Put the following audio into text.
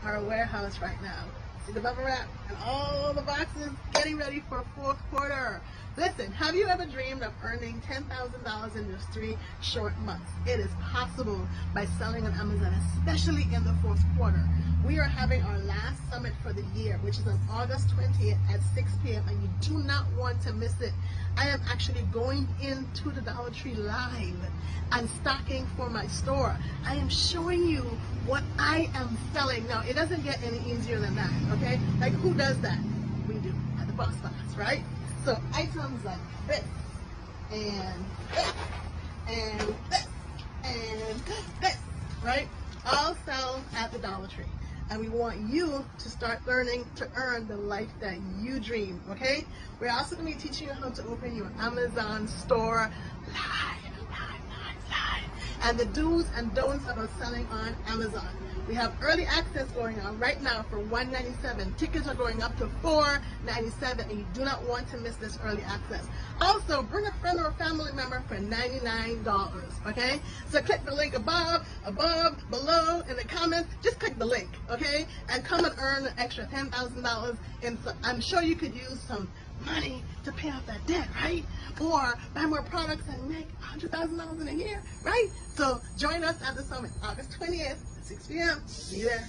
our warehouse right now. See the bubble wrap and all the boxes getting ready for fourth quarter. Listen, have you ever dreamed of earning $10,000 in just 3 short months? It is possible by selling on Amazon, especially in the fourth quarter. We are having our last summit for the year, which is on August 20th at 6 p.m. and you do not want to miss it. I am actually going into the Dollar Tree live and stocking for my store. I am showing you what I am selling. Now, it doesn't get any easier than that, okay? Like, who does that? We do at the B.O.S., right? So items like this, and this, and this, and this, right? All sell at the Dollar Tree. And we want you to start learning to earn the life that you dream, okay? We're also going to be teaching you how to open your Amazon store live. And the do's and don'ts about selling on Amazon. We have early access going on right now for $197. Tickets are going up to $497, and you do not want to miss this early access. Also, bring a friend or a family member for $99, okay? So click the link above, below, in the comments. Just click the link, okay? And come and earn an extra $10,000. And so I'm sure you could use some money to pay off that debt, right? Or buy more products and make $100,000 in a year, right? So join us at the summit, August 20th, 6 p.m. See you there.